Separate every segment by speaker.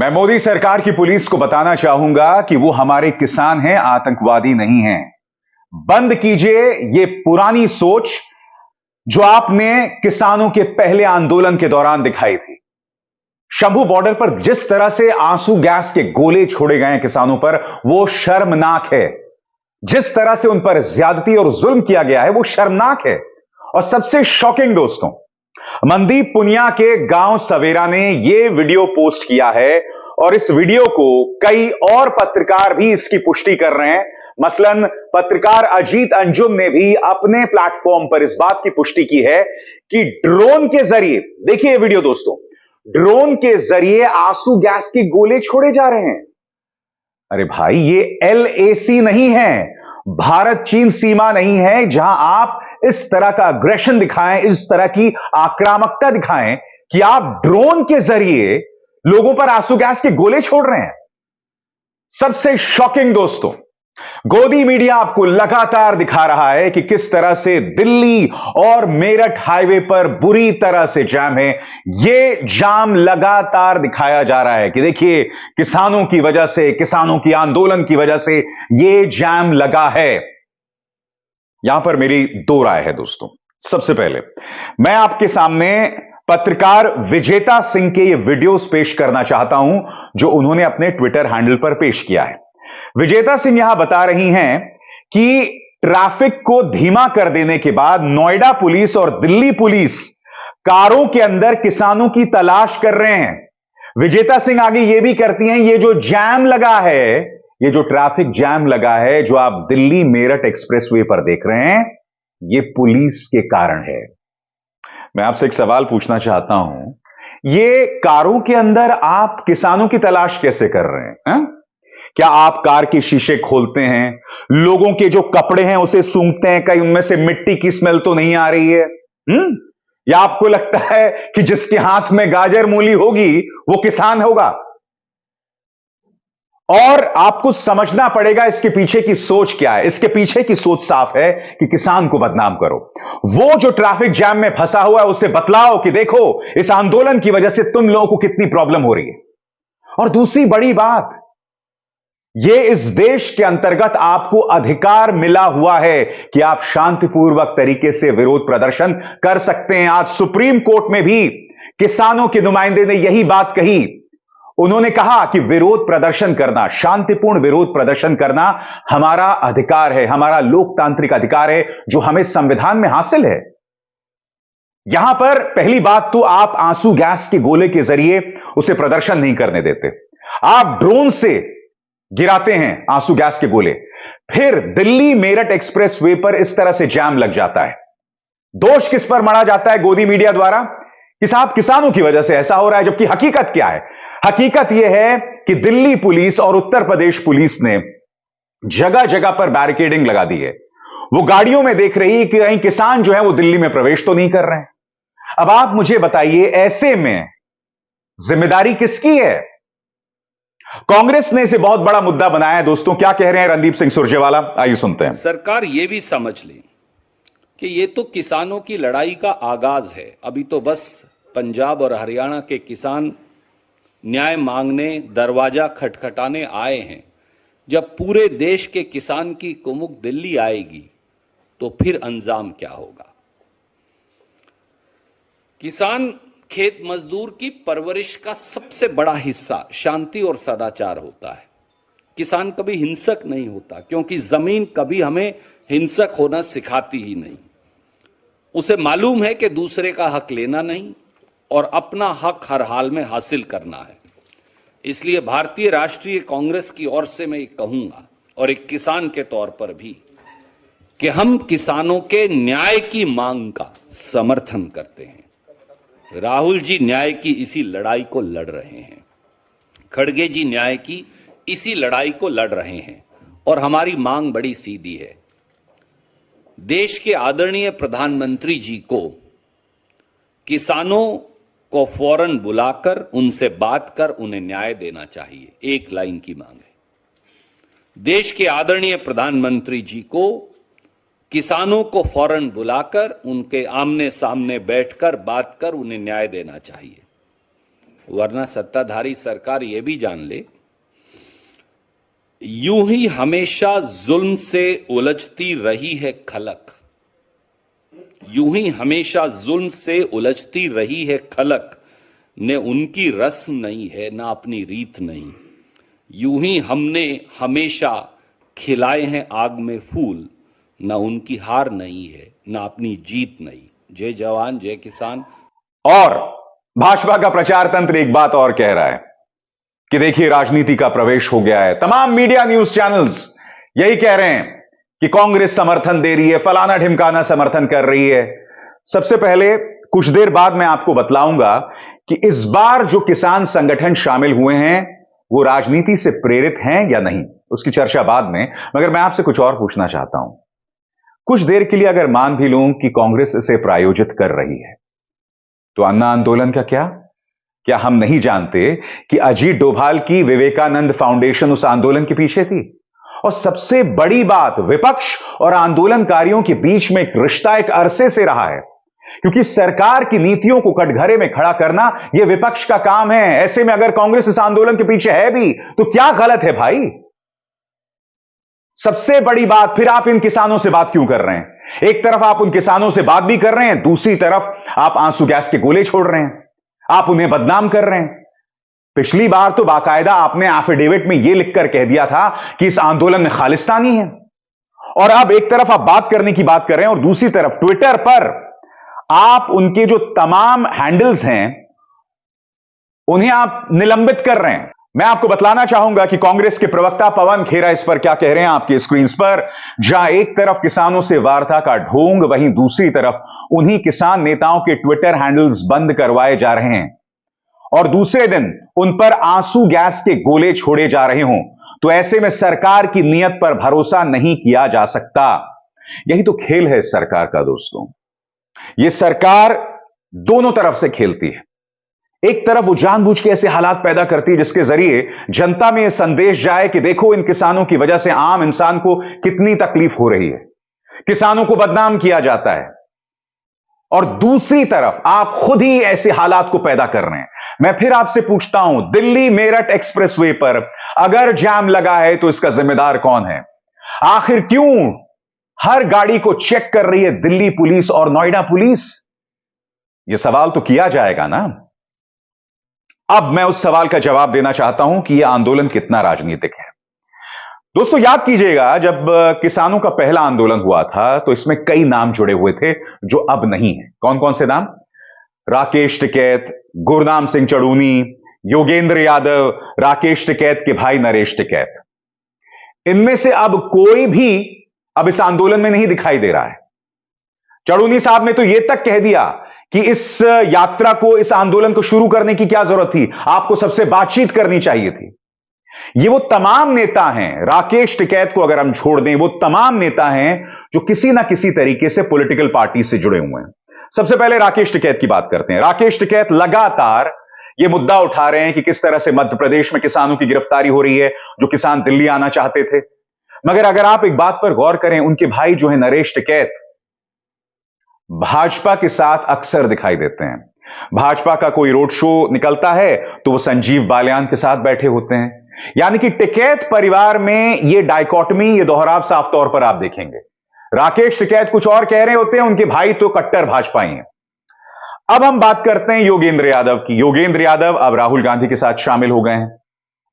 Speaker 1: मैं मोदी सरकार की पुलिस को बताना चाहूंगा कि वो हमारे किसान हैं, आतंकवादी नहीं हैं। बंद कीजिए ये पुरानी सोच जो आपने किसानों के पहले आंदोलन के दौरान दिखाई थी। शंभू बॉर्डर पर जिस तरह से आंसू गैस के गोले छोड़े गए हैं किसानों पर, वो शर्मनाक है। जिस तरह से उन पर ज्यादती और जुल्म किया गया है, वो शर्मनाक है। और सबसे शॉकिंग दोस्तों, मनदीप पुनिया के गांव सवेरा ने यह वीडियो पोस्ट किया है और इस वीडियो को कई और पत्रकार भी इसकी पुष्टि कर रहे हैं। मसलन पत्रकार अजीत अंजुम ने भी अपने प्लेटफॉर्म पर इस बात की पुष्टि की है कि ड्रोन के जरिए, देखिए वीडियो दोस्तों, ड्रोन के जरिए आंसू गैस के गोले छोड़े जा रहे हैं। अरे भाई, ये LAC नहीं है, भारत चीन सीमा नहीं है जहां आप इस तरह का अग्रेशन दिखाएं, इस तरह की आक्रामकता दिखाएं कि आप ड्रोन के जरिए लोगों पर आंसू गैस के गोले छोड़ रहे हैं। सबसे शॉकिंग दोस्तों, गोदी मीडिया आपको लगातार दिखा रहा है कि किस तरह से दिल्ली और मेरठ हाईवे पर बुरी तरह से जाम है। यह जाम लगातार दिखाया जा रहा है कि देखिए, किसानों की वजह से, किसानों की आंदोलन की वजह से यह जाम लगा है। यहां पर मेरी दो राय है दोस्तों। सबसे पहले मैं आपके सामने पत्रकार विजेता सिंह के ये वीडियोस पेश करना चाहता हूं जो उन्होंने अपने ट्विटर हैंडल पर पेश किया है। विजेता सिंह यहां बता रही हैं कि ट्रैफिक को धीमा कर देने के बाद नोएडा पुलिस और दिल्ली पुलिस कारों के अंदर किसानों की तलाश कर रहे हैं। विजेता सिंह आगे यह भी करती हैं, ये जो जैम लगा है, ये जो ट्रैफिक जैम लगा है जो आप दिल्ली मेरठ एक्सप्रेसवे पर देख रहे हैं, ये पुलिस के कारण है। मैं आपसे एक सवाल पूछना चाहता हूं, ये कारों के अंदर आप किसानों की तलाश कैसे कर रहे हैं? क्या आप कार के शीशे खोलते हैं, लोगों के जो कपड़े हैं उसे सूंघते हैं, कहीं उनमें से मिट्टी की स्मेल तो नहीं आ रही है? या आपको लगता है कि जिसके हाथ में गाजर मूली होगी वो किसान होगा? और आपको समझना पड़ेगा इसके पीछे की सोच क्या है। इसके पीछे की सोच साफ है कि किसान को बदनाम करो। वो जो ट्रैफिक जैम में फंसा हुआ है उसे बतलाओ कि देखो, इस आंदोलन की वजह से तुम लोगों को कितनी प्रॉब्लम हो रही है। और दूसरी बड़ी बात, यह इस देश के अंतर्गत आपको अधिकार मिला हुआ है कि आप शांतिपूर्वक तरीके से विरोध प्रदर्शन कर सकते हैं। आज सुप्रीम कोर्ट में भी किसानों के नुमाइंदे ने यही बात कही। उन्होंने कहा कि विरोध प्रदर्शन करना, शांतिपूर्ण विरोध प्रदर्शन करना हमारा अधिकार है, हमारा लोकतांत्रिक अधिकार है जो हमें संविधान में हासिल है। यहां पर पहली बात तो आप आंसू गैस के गोले के जरिए उसे प्रदर्शन नहीं करने देते, आप ड्रोन से गिराते हैं आंसू गैस के गोले। फिर दिल्ली मेरठ एक्सप्रेसवे पर इस तरह से जाम लग जाता है। दोष किस पर मढ़ा जाता है गोदी मीडिया द्वारा कि साहब किसानों की वजह से ऐसा हो रहा है, जबकि हकीकत क्या है? हकीकत यह है कि दिल्ली पुलिस और उत्तर प्रदेश पुलिस ने जगह जगह पर बैरिकेडिंग लगा दी है। वो गाड़ियों में देख रही है कि कहीं किसान जो है वो दिल्ली में प्रवेश तो नहीं कर रहे हैं। अब आप मुझे बताइए, ऐसे में जिम्मेदारी किसकी है? कांग्रेस ने इसे बहुत बड़ा मुद्दा बनाया है दोस्तों। क्या कह रहे हैं रणदीप सिंह सुरजेवाला, आइए सुनते हैं।
Speaker 2: सरकार ये भी समझ ले कि ये तो किसानों की लड़ाई का आगाज है। अभी तो बस पंजाब और हरियाणा के किसान न्याय मांगने, दरवाजा खटखटाने आए हैं। जब पूरे देश के किसान की कुमुक दिल्ली आएगी तो फिर अंजाम क्या होगा? किसान खेत मजदूर की परवरिश का सबसे बड़ा हिस्सा शांति और सदाचार होता है। किसान कभी हिंसक नहीं होता, क्योंकि जमीन कभी हमें हिंसक होना सिखाती ही नहीं। उसे मालूम है कि दूसरे का हक लेना नहीं और अपना हक हर हाल में हासिल करना है। इसलिए भारतीय राष्ट्रीय कांग्रेस की ओर से मैं कहूंगा, और एक किसान के तौर पर भी, कि हम किसानों के न्याय की मांग का समर्थन करते हैं। राहुल जी न्याय की इसी लड़ाई को लड़ रहे हैं, खड़गे जी न्याय की इसी लड़ाई को लड़ रहे हैं, और हमारी मांग बड़ी सीधी है। देश के आदरणीय प्रधानमंत्री जी को किसानों को फौरन बुलाकर उनसे बात कर उन्हें न्याय देना चाहिए। एक लाइन की मांग है। देश के आदरणीय प्रधानमंत्री जी को किसानों को फौरन बुलाकर उनके आमने सामने बैठकर बात कर उन्हें न्याय देना चाहिए। वरना सत्ताधारी सरकार ये भी जान ले, यूं ही हमेशा जुल्म से उलझती रही है खलक, यूं ही हमेशा जुल्म से उलझती रही है खलक, ने उनकी रस्म नहीं है ना अपनी रीत नहीं, यूं ही हमने हमेशा खिलाए हैं आग में फूल, ना उनकी हार नहीं है ना अपनी जीत नहीं। जय जवान जय किसान।
Speaker 1: और भाजपा का प्रचार तंत्र एक बात और कह रहा है कि देखिए राजनीति का प्रवेश हो गया है। तमाम मीडिया न्यूज चैनल्स यही कह रहे हैं कि कांग्रेस समर्थन दे रही है, फलाना ढिमकाना समर्थन कर रही है। सबसे पहले कुछ देर बाद मैं आपको बतलाऊंगा कि इस बार जो किसान संगठन शामिल हुए हैं वो राजनीति से प्रेरित हैं या नहीं, उसकी चर्चा बाद में। मगर मैं आपसे कुछ और पूछना चाहता हूं। कुछ देर के लिए अगर मान भी लूं कि कांग्रेस इसे प्रायोजित कर रही है, तो अन्ना आंदोलन का क्या हम नहीं जानते कि अजीत डोभाल की विवेकानंद फाउंडेशन उस आंदोलन के पीछे थी? और सबसे बड़ी बात, विपक्ष और आंदोलनकारियों के बीच में एक रिश्ता एक अरसे से रहा है, क्योंकि सरकार की नीतियों को कटघरे में खड़ा करना यह विपक्ष का काम है। ऐसे में अगर कांग्रेस इस आंदोलन के पीछे है भी तो क्या गलत है भाई? सबसे बड़ी बात, फिर आप इन किसानों से बात क्यों कर रहे हैं? एक तरफ आप उन किसानों से बात भी कर रहे हैं, दूसरी तरफ आप आंसू गैस के गोले छोड़ रहे हैं, आप उन्हें बदनाम कर रहे हैं। पिछली बार तो बाकायदा आपने एफिडेविट में यह लिखकर कह दिया था कि इस आंदोलन में खालिस्तानी है, और अब एक तरफ आप बात करने की बात कर रहे हैं और दूसरी तरफ ट्विटर पर आप उनके जो तमाम हैंडल्स हैं उन्हें आप निलंबित कर रहे हैं। मैं आपको बतलाना चाहूंगा कि कांग्रेस के प्रवक्ता पवन खेरा इस पर क्या कह रहे हैं आपकी स्क्रीन पर, जहां एक तरफ किसानों से वार्ता का ढोंग, वहीं दूसरी तरफ उन्हीं किसान नेताओं के ट्विटर हैंडल्स बंद करवाए जा रहे हैं और दूसरे दिन उन पर आंसू गैस के गोले छोड़े जा रहे हों। तो ऐसे में सरकार की नीयत पर भरोसा नहीं किया जा सकता। यही तो खेल है सरकार का दोस्तों। यह सरकार दोनों तरफ से खेलती है। एक तरफ वो जानबूझ के ऐसे हालात पैदा करती है जिसके जरिए जनता में यह संदेश जाए कि देखो इन किसानों की वजह से आम इंसान को कितनी तकलीफ हो रही है, किसानों को बदनाम किया जाता है, और दूसरी तरफ आप खुद ही ऐसे हालात को पैदा कर रहे हैं। मैं फिर आपसे पूछता हूं, दिल्ली मेरठ एक्सप्रेसवे पर अगर जाम लगा है तो इसका जिम्मेदार कौन है? आखिर क्यों हर गाड़ी को चेक कर रही है दिल्ली पुलिस और नोएडा पुलिस? यह सवाल तो किया जाएगा ना। अब मैं उस सवाल का जवाब देना चाहता हूं कि यह आंदोलन कितना राजनीतिक है। दोस्तों याद कीजिएगा, जब किसानों का पहला आंदोलन हुआ था तो इसमें कई नाम जुड़े हुए थे जो अब नहीं है। कौन कौन से नाम? राकेश टिकैत, गुरनाम सिंह चड़ूनी, योगेंद्र यादव, राकेश टिकैत के भाई नरेश टिकैत। इनमें से अब कोई भी अब इस आंदोलन में नहीं दिखाई दे रहा है। चड़ूनी साहब ने तो यह तक कह दिया कि इस यात्रा को, इस आंदोलन को शुरू करने की क्या जरूरत थी, आपको सबसे बातचीत करनी चाहिए थी। ये वो तमाम नेता हैं, राकेश टिकैत को अगर हम छोड़ दें, वो तमाम नेता हैं जो किसी ना किसी तरीके से पॉलिटिकल पार्टी से जुड़े हुए हैं। सबसे पहले राकेश टिकैत की बात करते हैं। राकेश टिकैत लगातार यह मुद्दा उठा रहे हैं कि किस तरह से मध्य प्रदेश में किसानों की गिरफ्तारी हो रही है, जो किसान दिल्ली आना चाहते थे। मगर अगर आप एक बात पर गौर करें, उनके भाई जो है नरेश टिकैत, भाजपा के साथ अक्सर दिखाई देते हैं। भाजपा का कोई रोड शो निकलता है तो वो संजीव बालियान के साथ बैठे होते हैं। यानी कि टिकैत परिवार में ये डाइकोटमी, ये दोहराव साफ तौर पर आप देखेंगे। राकेश टिकैत कुछ और कह रहे होते हैं, उनके भाई तो कट्टर भाजपाई हैं। अब हम बात करते हैं योगेंद्र यादव की। योगेंद्र यादव अब राहुल गांधी के साथ शामिल हो गए हैं,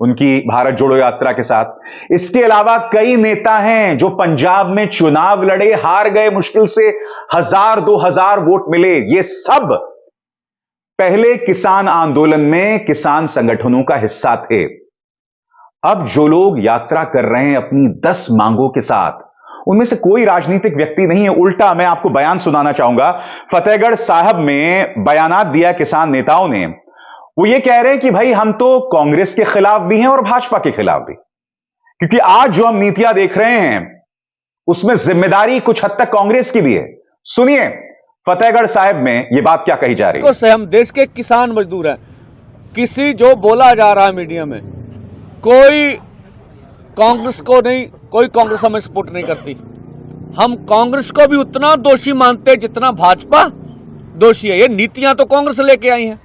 Speaker 1: उनकी भारत जोड़ो यात्रा के साथ। इसके अलावा कई नेता हैं जो पंजाब में चुनाव लड़े, हार गए, मुश्किल से 1000-2000 वोट मिले। ये सब पहले किसान आंदोलन में किसान संगठनों का हिस्सा थे। अब जो लोग यात्रा कर रहे हैं अपनी 10 मांगों के साथ, उनमें से कोई राजनीतिक व्यक्ति नहीं है। उल्टा मैं आपको बयान सुनाना चाहूंगा। फतेहगढ़ साहब में बयानात दिया किसान नेताओं ने। वो ये कह रहे हैं कि भाई हम तो कांग्रेस के खिलाफ भी हैं और भाजपा के खिलाफ भी, क्योंकि आज जो हम नीतियां देख रहे हैं उसमें जिम्मेदारी कुछ हद तक कांग्रेस की भी है। सुनिए फतेहगढ़ साहब में ये बात क्या कही जा रही है।
Speaker 3: हम देश के किसान मजदूर हैं। किसी जो बोला जा रहा है मीडिया में, कोई कांग्रेस को नहीं, कोई कांग्रेस हमें सपोर्ट नहीं करती। हम कांग्रेस को भी उतना दोषी मानते जितना भाजपा दोषी है। ये नीतियां तो कांग्रेस लेके आई हैं।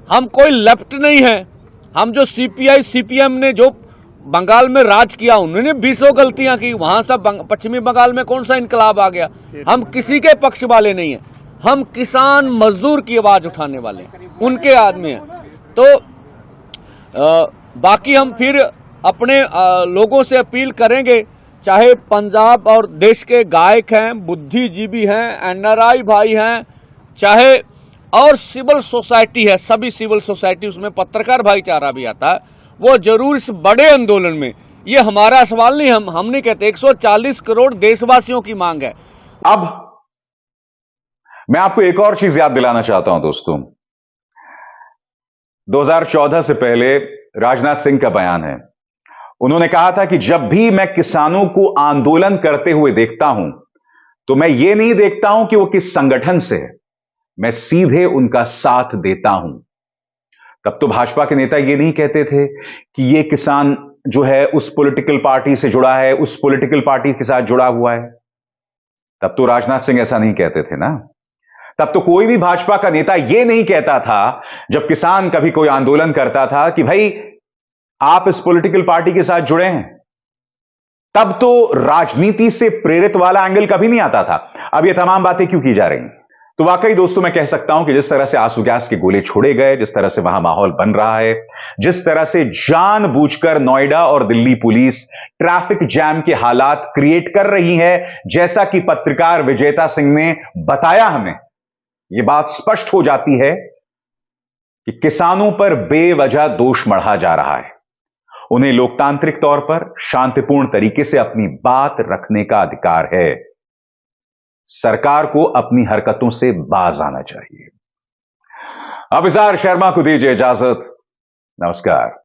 Speaker 3: हम कोई लेफ्ट नहीं है। हम जो सीपीआई सीपीएम ने जो बंगाल में राज किया, उन्होंने 20 गलतियां की। वहां सब पश्चिमी बंगाल में कौन सा इनकलाब आ गया? हम किसी के पक्ष वाले नहीं है। हम किसान मजदूर की आवाज उठाने वाले हैं, उनके आदमी हैं। तो बाकी हम फिर अपने लोगों से अपील करेंगे, चाहे पंजाब और देश के गायक हैं, बुद्धिजीवी हैं, एनआरआई भाई हैं, चाहे और सिविल सोसाइटी है, सभी सिविल सोसाइटी, उसमें पत्रकार भाईचारा भी आता है, वो जरूर इस बड़े आंदोलन में, ये हमारा सवाल नहीं, हम नहीं कहते, 140 करोड़ देशवासियों की मांग है।
Speaker 1: अब मैं आपको एक और चीज याद दिलाना चाहता हूं दोस्तों। 2014 से पहले राजनाथ सिंह का बयान है, उन्होंने कहा था कि जब भी मैं किसानों को आंदोलन करते हुए देखता हूं तो मैं ये नहीं देखता हूं कि वो किस संगठन से है, मैं सीधे उनका साथ देता हूं। तब तो भाजपा के नेता ये नहीं कहते थे कि ये किसान जो है उस पॉलिटिकल पार्टी से जुड़ा है, उस पॉलिटिकल पार्टी के साथ जुड़ा हुआ है। तब तो राजनाथ सिंह ऐसा नहीं कहते थे ना। तब तो कोई भी भाजपा का नेता यह नहीं कहता था, जब किसान कभी कोई आंदोलन करता था, कि भाई आप इस पॉलिटिकल पार्टी के साथ जुड़े हैं। तब तो राजनीति से प्रेरित वाला एंगल कभी नहीं आता था। अब ये तमाम बातें क्यों की जा रही हैं? तो वाकई दोस्तों मैं कह सकता हूं कि जिस तरह से आंसू गैस के गोले छोड़े गए, जिस तरह से वहां माहौल बन रहा है, जिस तरह से जानबूझकर नोएडा और दिल्ली पुलिस ट्रैफिक जैम के हालात क्रिएट कर रही है, जैसा कि पत्रकार विजेता सिंह ने बताया हमें, यह बात स्पष्ट हो जाती है कि किसानों पर बेवजह दोष मढ़ा जा रहा है। उन्हें लोकतांत्रिक तौर पर शांतिपूर्ण तरीके से अपनी बात रखने का अधिकार है। सरकार को अपनी हरकतों से बाज आना चाहिए। अब इज़हार शर्मा को दीजिए इजाजत। नमस्कार।